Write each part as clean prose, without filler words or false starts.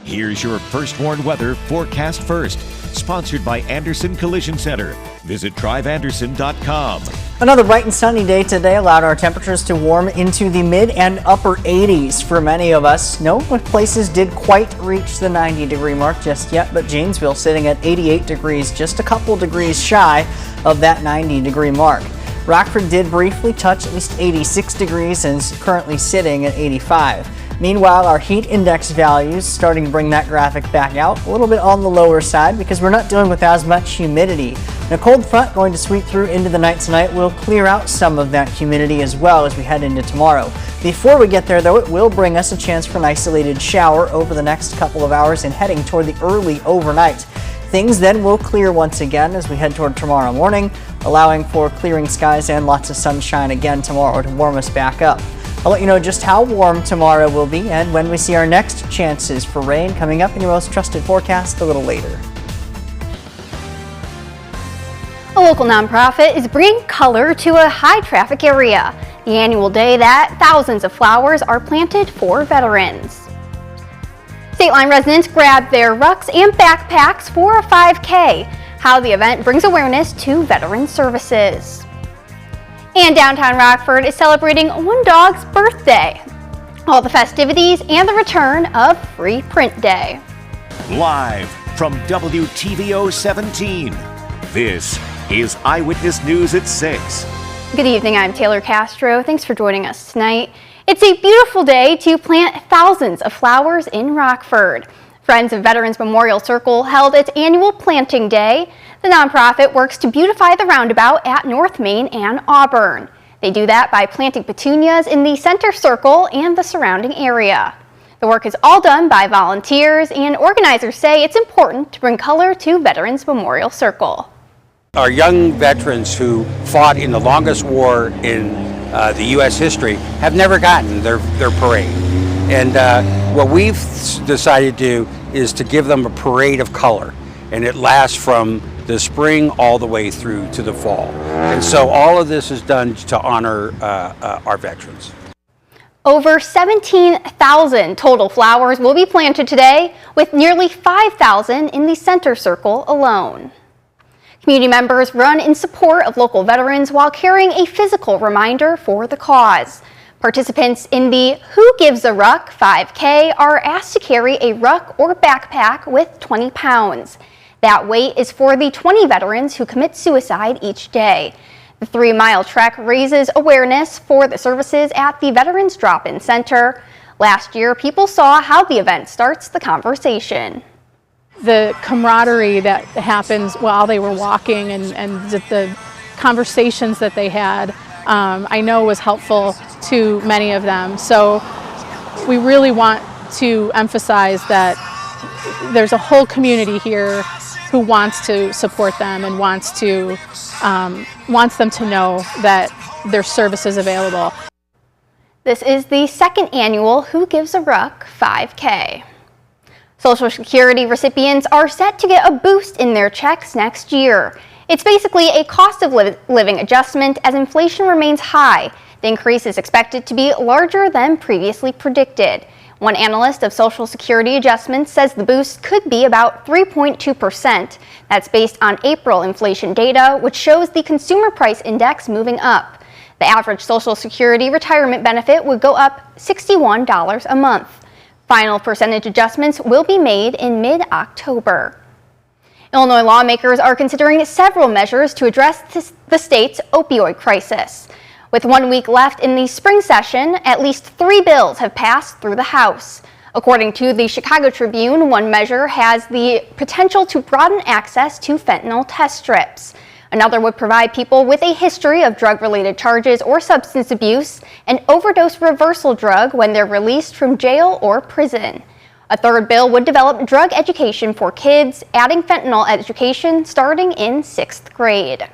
Here's your First Warn Weather forecast first, sponsored by Anderson Collision Center. Visit driveanderson.com. Another bright and sunny day today allowed our temperatures to warm into the mid and upper 80s for many of us. No places did quite reach the 90-degree mark just yet, but Janesville sitting at 88 degrees, just a couple degrees shy of that 90-degree mark. Rockford did briefly touch at least 86 degrees and is currently sitting at 85. Meanwhile, our heat index values starting to bring that graphic back out a little bit on the lower side because we're not dealing with as much humidity. And a cold front going to sweep through into the night tonight will clear out some of that humidity as well as we head into tomorrow. Before we get there, though, it will bring us a chance for an isolated shower over the next couple of hours and heading toward the early overnight. Things then will clear once again as we head toward tomorrow morning, allowing for clearing skies and lots of sunshine again tomorrow to warm us back up. I'll let you know just how warm tomorrow will be and when we see our next chances for rain coming up in your most trusted forecast a little later. A local nonprofit is bringing color to a high-traffic area, the annual day that thousands of flowers are planted for veterans. State Line residents grabbed their rucks and backpacks for a 5K, how the event brings awareness to veteran services. And downtown Rockford is celebrating one dog's birthday. All the festivities and the return of Free Print Day. Live from WTVO 17, this is Eyewitness News at 6. Good evening, I'm Taylor Castro. Thanks for joining us tonight. It's a beautiful day to plant thousands of flowers in Rockford. Friends of Veterans Memorial Circle held its annual planting day. The nonprofit works to beautify the roundabout at North Main and Auburn. They do that by planting petunias in the center circle and the surrounding area. The work is all done by volunteers, and organizers say it's important to bring color to Veterans Memorial Circle. Our young veterans who fought in the longest war in the U.S. history have never gotten their parade. And what we've decided to do is to give them a parade of color, and it lasts from the spring all the way through to the fall. And so all of this is done to honor our veterans. Over 17,000 total flowers will be planted today, with nearly 5,000 in the center circle alone. Community members run in support of local veterans while carrying a physical reminder for the cause. Participants in the Who Gives a Ruck 5K are asked to carry a ruck or backpack with 20 pounds. That weight is for the 20 veterans who commit suicide each day. The 3-mile trek raises awareness for the services at the Veterans Drop-In Center. Last year, people saw how the event starts the conversation. The camaraderie that happens while they were walking and the conversations that they had, I know was helpful to many of them. So we really want to emphasize that there's a whole community here who wants to support them and wants them to know that their service is available. This is the second annual Who Gives a Ruck 5K. Social Security recipients are set to get a boost in their checks next year. It's basically a cost of living adjustment as inflation remains high. The increase is expected to be larger than previously predicted. One analyst of Social Security adjustments says the boost could be about 3.2%. That's based on April inflation data, which shows the consumer price index moving up. The average Social Security retirement benefit would go up $61 a month. Final percentage adjustments will be made in mid-October. Illinois lawmakers are considering several measures to address the state's opioid crisis. With 1 week left in the spring session, at least 3 bills have passed through the House. According to the Chicago Tribune, one measure has the potential to broaden access to fentanyl test strips. Another would provide people with a history of drug-related charges or substance abuse an overdose reversal drug when they're released from jail or prison. A third bill would develop drug education for kids, adding fentanyl education starting in 6th grade.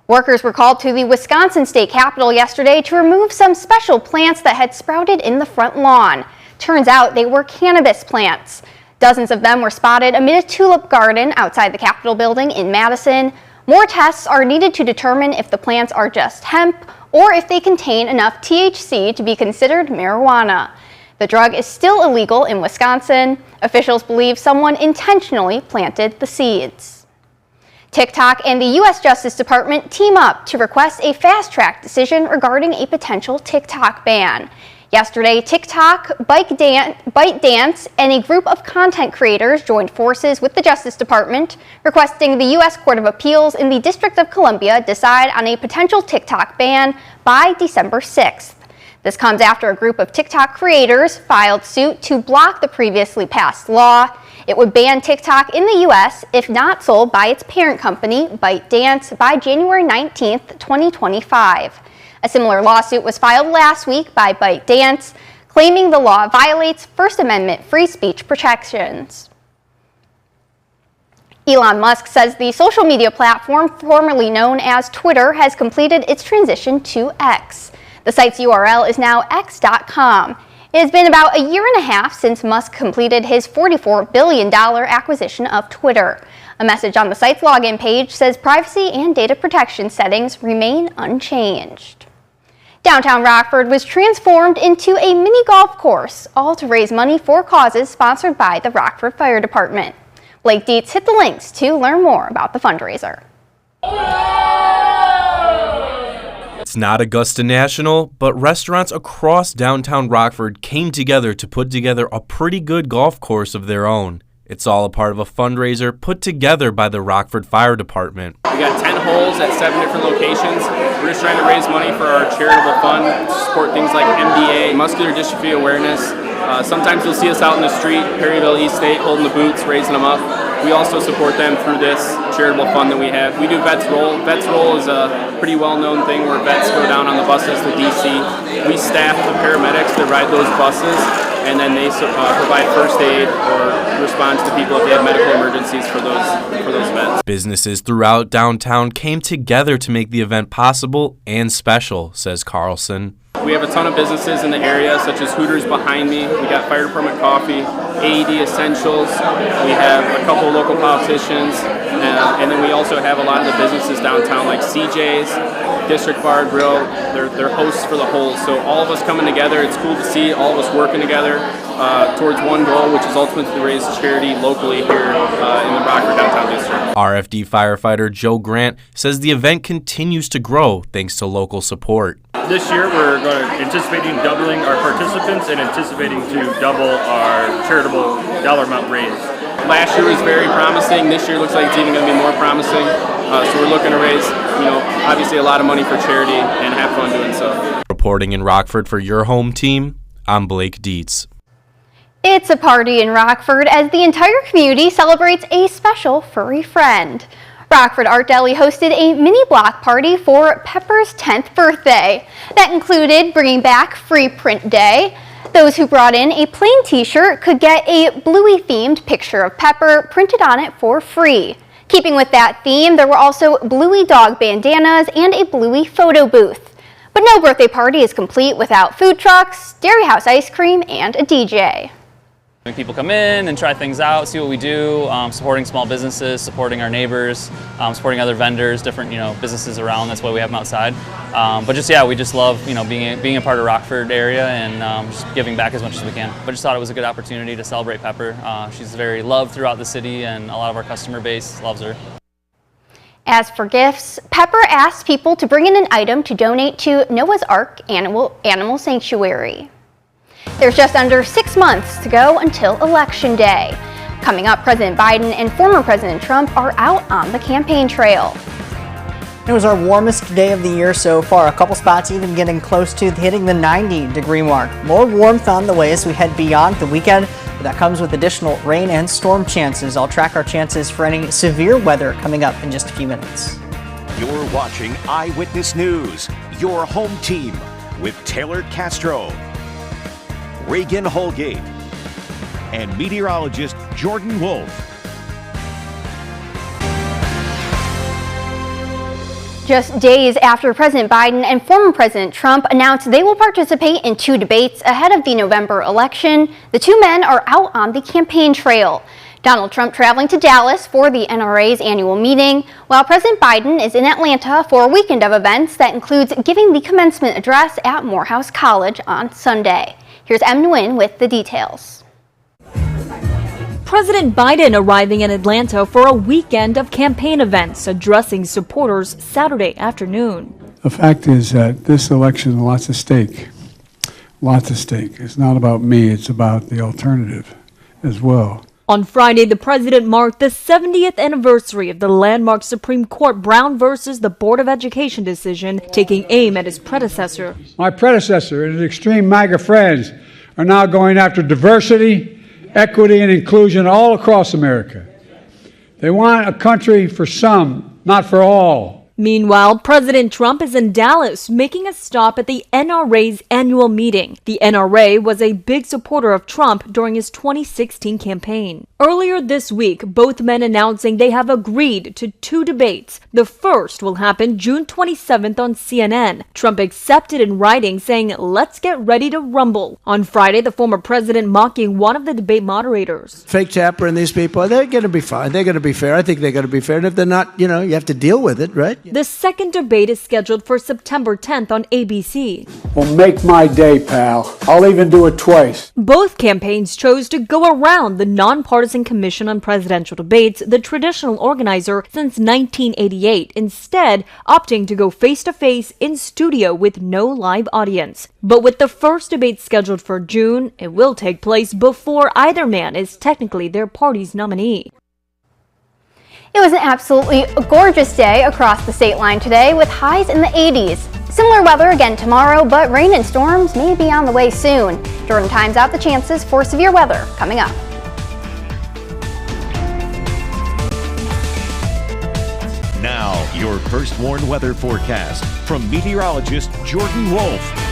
Workers were called to the Wisconsin State Capitol yesterday to remove some special plants that had sprouted in the front lawn. Turns out they were cannabis plants. Dozens of them were spotted amid a tulip garden outside the Capitol building in Madison. More tests are needed to determine if the plants are just hemp or if they contain enough THC to be considered marijuana. The drug is still illegal in Wisconsin. Officials believe someone intentionally planted the seeds. TikTok and the U.S. Justice Department team up to request a fast-track decision regarding a potential TikTok ban. Yesterday, TikTok, ByteDance, and a group of content creators joined forces with the Justice Department, requesting the U.S. Court of Appeals in the District of Columbia decide on a potential TikTok ban by December 6th. This comes after a group of TikTok creators filed suit to block the previously passed law. It would ban TikTok in the U.S. if not sold by its parent company, ByteDance, by January 19th, 2025. A similar lawsuit was filed last week by ByteDance, claiming the law violates First Amendment free speech protections. Elon Musk says the social media platform formerly known as Twitter has completed its transition to X. The site's URL is now x.com. It has been about a year and a half since Musk completed his $44 billion acquisition of Twitter. A message on the site's login page says privacy and data protection settings remain unchanged. Downtown Rockford was transformed into a mini golf course, all to raise money for causes sponsored by the Rockford Fire Department. Blake Dietz hit the links to learn more about the fundraiser. It's not Augusta National, but restaurants across downtown Rockford came together to put together a pretty good golf course of their own. It's all a part of a fundraiser put together by the Rockford Fire Department. We got 10 holes at 7 different locations. We're just trying to raise money for our charitable fund to support things like MDA, muscular dystrophy awareness. Sometimes you'll see us out in the street, Perryville East State, holding the boots, raising them up. We also support them through this charitable fund that we have. We do Vets Roll. Vets Roll is a pretty well-known thing where vets go down on the buses to DC. We staff the paramedics that ride those buses, and then they provide first aid or response to people if they have medical emergencies for those vets. Businesses throughout downtown came together to make the event possible and special, says Carlson. We have a ton of businesses in the area, such as Hooters behind me. We got Fire Department Coffee, AED Essentials. We have a couple local politicians, and then we also have a lot of the businesses downtown, like CJ's, District Bar Grill. They're hosts for the whole. So all of us coming together. It's cool to see all of us working together towards one goal, which is ultimately to raise charity locally here in the Rockford downtown district. RFD firefighter Joe Grant says the event continues to grow thanks to local support. This year we're anticipating doubling our participants and anticipating to double our charitable dollar amount raised. Last year was very promising. This year looks like it's even going to be more promising. So we're looking to raise, obviously a lot of money for charity and have fun doing so. Reporting in Rockford for your home team, I'm Blake Dietz. It's a party in Rockford as the entire community celebrates a special furry friend. Rockford Art Deli hosted a mini block party for Pepper's 10th birthday. That included bringing back Free Print Day. Those who brought in a plain t-shirt could get a Bluey-themed picture of Pepper printed on it for free. Keeping with that theme, there were also Bluey dog bandanas and a Bluey photo booth. But no birthday party is complete without food trucks, Dairy House ice cream, and a DJ. People come in and try things out, see what we do, supporting small businesses, supporting our neighbors, supporting other vendors, different businesses around. That's why we have them outside. We just love being a part of Rockford area and just giving back as much as we can. But just thought it was a good opportunity to celebrate Pepper. She's very loved throughout the city, and a lot of our customer base loves her. As for gifts, Pepper asked people to bring in an item to donate to Noah's Ark Animal Sanctuary. There's just under 6 months to go until Election Day. Coming up, President Biden and former President Trump are out on the campaign trail. It was our warmest day of the year so far. A couple spots even getting close to hitting the 90-degree mark. More warmth on the way as we head beyond the weekend. But that comes with additional rain and storm chances. I'll track our chances for any severe weather coming up in just a few minutes. You're watching Eyewitness News, your home team with Taylor Castro, Reagan Holgate, and meteorologist Jordan Wolf. Just days after President Biden and former President Trump announced they will participate in 2 debates ahead of the November election, the two men are out on the campaign trail. Donald Trump traveling to Dallas for the NRA's annual meeting, while President Biden is in Atlanta for a weekend of events that includes giving the commencement address at Morehouse College on Sunday. Here's Em Nguyen with the details. President Biden arriving in Atlanta for a weekend of campaign events, addressing supporters Saturday afternoon. The fact is that this election, lots at stake. Lots at stake. It's not about me, it's about the alternative as well. On Friday, the president marked the 70th anniversary of the landmark Supreme Court Brown versus the Board of Education decision, taking aim at his predecessor. My predecessor and his extreme MAGA friends are now going after diversity, equity, and inclusion all across America. They want a country for some, not for all. Meanwhile, President Trump is in Dallas making a stop at the NRA's annual meeting. The NRA was a big supporter of Trump during his 2016 campaign. Earlier this week, both men announcing they have agreed to 2 debates. The first will happen June 27th on CNN. Trump accepted in writing, saying, "Let's get ready to rumble." On Friday, the former president mocking one of the debate moderators. Fake Tapper and these people, they're going to be fine. They're going to be fair. I think they're going to be fair. And if they're not, you have to deal with it, right? The second debate is scheduled for September 10th on ABC. Well, make my day, pal. I'll even do it twice. Both campaigns chose to go around the Nonpartisan Commission on Presidential Debates, the traditional organizer since 1988, instead opting to go face-to-face in studio with no live audience. But with the first debate scheduled for June, it will take place before either man is technically their party's nominee. It was an absolutely gorgeous day across the state line today with highs in the 80s. Similar weather again tomorrow, but rain and storms may be on the way soon. Jordan times out the chances for severe weather coming up. Now, your first warned weather forecast from meteorologist Jordan Wolf.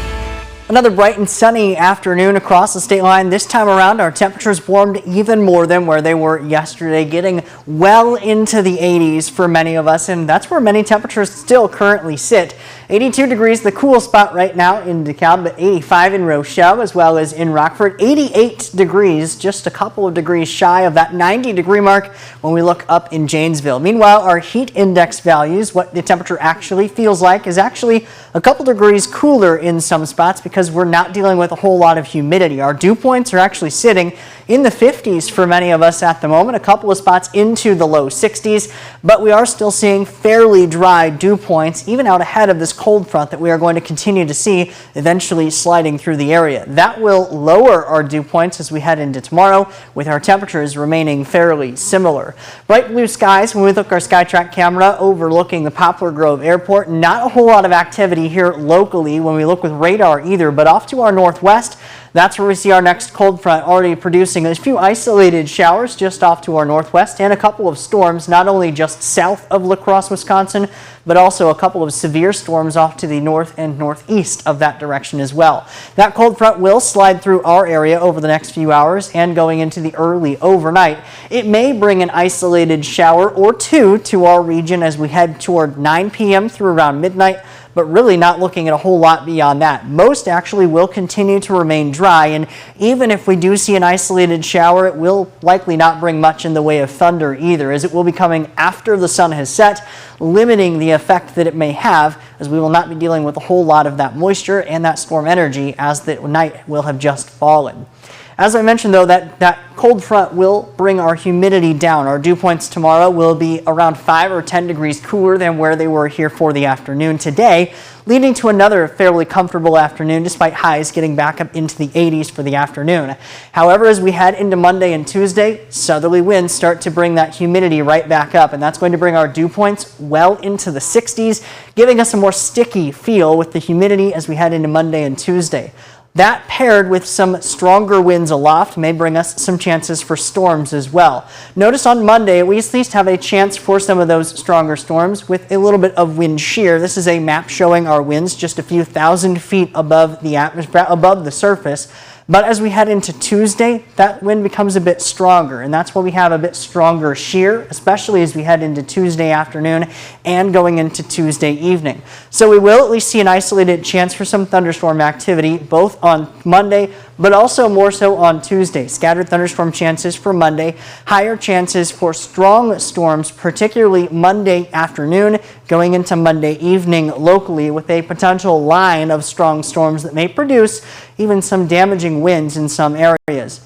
Another bright and sunny afternoon across the state line. This time around, our temperatures warmed even more than where they were yesterday, getting well into the 80s for many of us, and that's where many temperatures still currently sit. 82 degrees, the cool spot right now in DeKalb, but 85 in Rochelle as well as in Rockford. 88 degrees, just a couple of degrees shy of that 90-degree mark when we look up in Janesville. Meanwhile, our heat index values, what the temperature actually feels like, is actually a couple degrees cooler in some spots because we're not dealing with a whole lot of humidity. Our dew points are actually sitting in the 50s for many of us at the moment, a couple of spots into the low 60s, but we are still seeing fairly dry dew points even out ahead of this cold front that we are going to continue to see eventually sliding through the area. That will lower our dew points as we head into tomorrow, with our temperatures remaining fairly similar. Bright blue skies when we look at our SkyTrack camera overlooking the Poplar Grove Airport. Not a whole lot of activity here locally when we look with radar either, but off to our northwest, that's where we see our next cold front already producing a few isolated showers just off to our northwest and a couple of storms, not only just south of La Crosse, Wisconsin, but also a couple of severe storms off to the north and northeast of that direction as well. That cold front will slide through our area over the next few hours and going into the early overnight. It may bring an isolated shower or two to our region as we head toward 9 p.m. through around midnight, but really not looking at a whole lot beyond that. Most actually will continue to remain dry, and even if we do see an isolated shower, it will likely not bring much in the way of thunder either, as it will be coming after the sun has set, limiting the effect that it may have, as we will not be dealing with a whole lot of that moisture and that storm energy as the night will have just fallen. As I mentioned, though, that cold front will bring our humidity down. Our dew points tomorrow will be around 5 or 10 degrees cooler than where they were here for the afternoon today, leading to another fairly comfortable afternoon despite highs getting back up into the 80s for the afternoon. However, as we head into Monday and Tuesday, southerly winds start to bring that humidity right back up, and that's going to bring our dew points well into the 60s, giving us a more sticky feel with the humidity as we head into Monday and Tuesday. That paired with some stronger winds aloft may bring us some chances for storms as well. Notice on Monday, we at least have a chance for some of those stronger storms with a little bit of wind shear. This is a map showing our winds just a few thousand feet above the atmosphere, above the surface. But as we head into Tuesday, that wind becomes a bit stronger, and that's why we have a bit stronger shear, especially as we head into Tuesday afternoon and going into Tuesday evening. So we will at least see an isolated chance for some thunderstorm activity both on Monday, but also more so on Tuesday. Scattered thunderstorm chances for Monday, higher chances for strong storms, particularly Monday afternoon, going into Monday evening locally, with a potential line of strong storms that may produce even some damaging winds in some areas.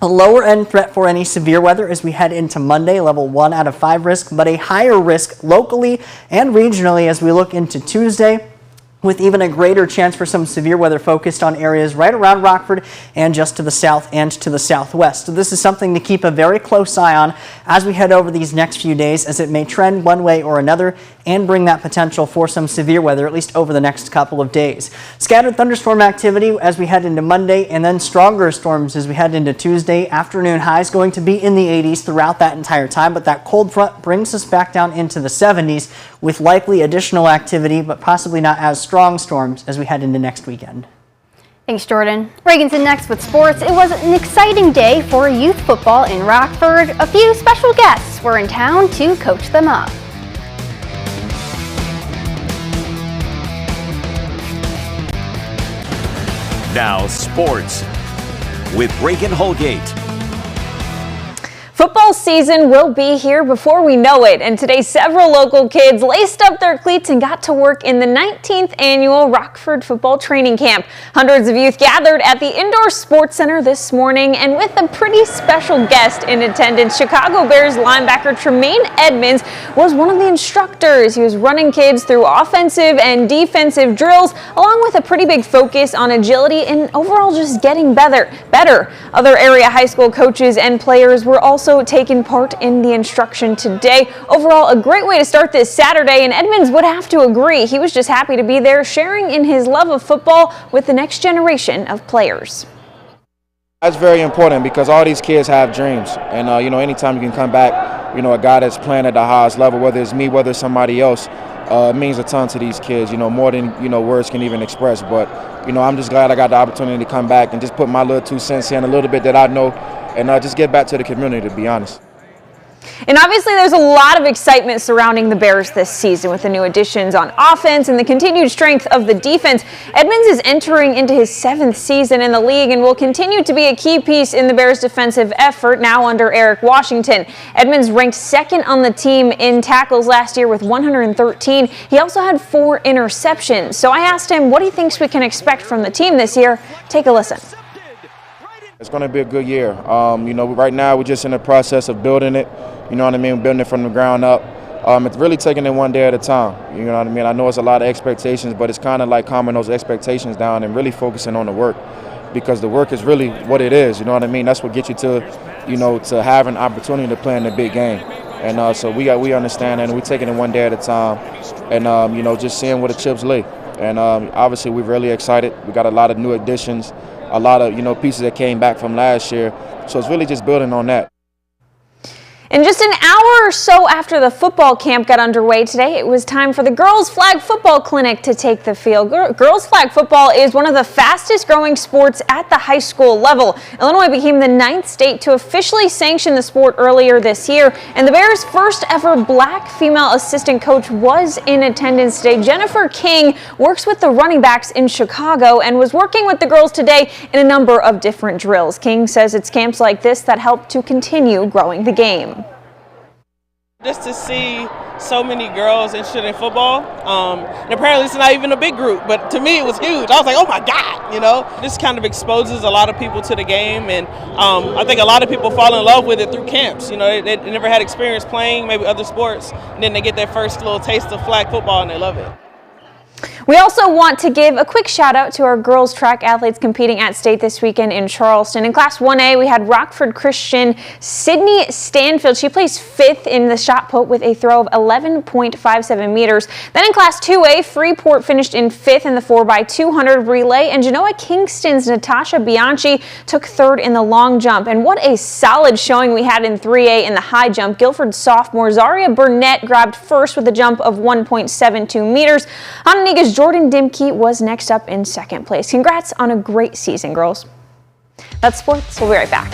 A lower end threat for any severe weather as we head into Monday, level 1 out of 5 risk, but a higher risk locally and regionally as we look into Tuesday, with even a greater chance for some severe weather focused on areas right around Rockford and just to the south and to the southwest. So this is something to keep a very close eye on as we head over these next few days, as it may trend one way or another and bring that potential for some severe weather, at least over the next couple of days. Scattered thunderstorm activity as we head into Monday, and then stronger storms as we head into Tuesday. Afternoon highs going to be in the 80s throughout that entire time, but that cold front brings us back down into the 70s with likely additional activity, but possibly not as strong storms as we head into next weekend. Thanks, Jordan. Reagan's in next with sports. It was an exciting day for youth football in Rockford. A few special guests were in town to coach them up. Now sports with Reagan Holgate. Football season will be here before we know it, and today several local kids laced up their cleats and got to work in the 19th annual Rockford football training camp. Hundreds of youth gathered at the Indoor Sports Center this morning, and with a pretty special guest in attendance, Chicago Bears linebacker Tremaine Edmonds was one of the instructors. He was running kids through offensive and defensive drills, along with a pretty big focus on agility and overall just getting better. Other area high school coaches and players were also taking part in the instruction today. Overall, a great way to start this Saturday, and Edmonds would have to agree. He was just happy to be there, sharing in his love of football with the next generation of players. That's very important because all these kids have dreams, and anytime you can come back, a guy that's playing at the highest level, whether it's me, whether it's somebody else, it means a ton to these kids, more than words can even express. But I'm just glad I got the opportunity to come back and just put my little 2 cents in, a little bit that I know, and just get back to the community, to be honest. And obviously there's a lot of excitement surrounding the Bears this season with the new additions on offense and the continued strength of the defense. Edmonds is entering into his 7th season in the league and will continue to be a key piece in the Bears' defensive effort now under Eric Washington. Edmonds ranked 2nd on the team in tackles last year with 113. He also had 4 interceptions. So I asked him what he thinks we can expect from the team this year. Take a listen. It's going to be a good year. Right now we're just in the process of building it. Building it from the ground up. It's really taking it one day at a time. I know it's a lot of expectations, but it's kind of like calming those expectations down and really focusing on the work, because the work is really what it is. That's what gets you to, to have an opportunity to play in the big game. And so we understand that, and we're taking it one day at a time, and just seeing where the chips lay. And obviously we're really excited. We got a lot of new additions, a lot of pieces that came back from last year. So it's really just building on that. And just an hour or so after the football camp got underway today, it was time for the Girls Flag Football Clinic to take the field. Girls Flag Football is one of the fastest growing sports at the high school level. Illinois became the 9th state to officially sanction the sport earlier this year, and the Bears' first ever black female assistant coach was in attendance today. Jennifer King works with the running backs in Chicago and was working with the girls today in a number of different drills. King says it's camps like this that help to continue growing the game. Just to see so many girls interested in football, and apparently it's not even a big group, but to me it was huge. I was like, oh my God, this kind of exposes a lot of people to the game, and I think a lot of people fall in love with it through camps. They never had experience playing maybe other sports, and then they get their first little taste of flag football and they love it. We also want to give a quick shout out to our girls track athletes competing at state this weekend in Charleston. In Class 1A, we had Rockford Christian Sydney Stanfield. She placed 5th in the shot put with a throw of 11.57 meters. Then in Class 2A, Freeport finished in 5th in the 4x200 relay, and Genoa Kingston's Natasha Bianchi took 3rd in the long jump. And what a solid showing we had in 3A in the high jump. Guilford sophomore Zaria Burnett grabbed 1st with a jump of 1.72 meters. Hononiga's Jordan Dimke was next up in 2nd place. Congrats on a great season, girls. That's sports. We'll be right back.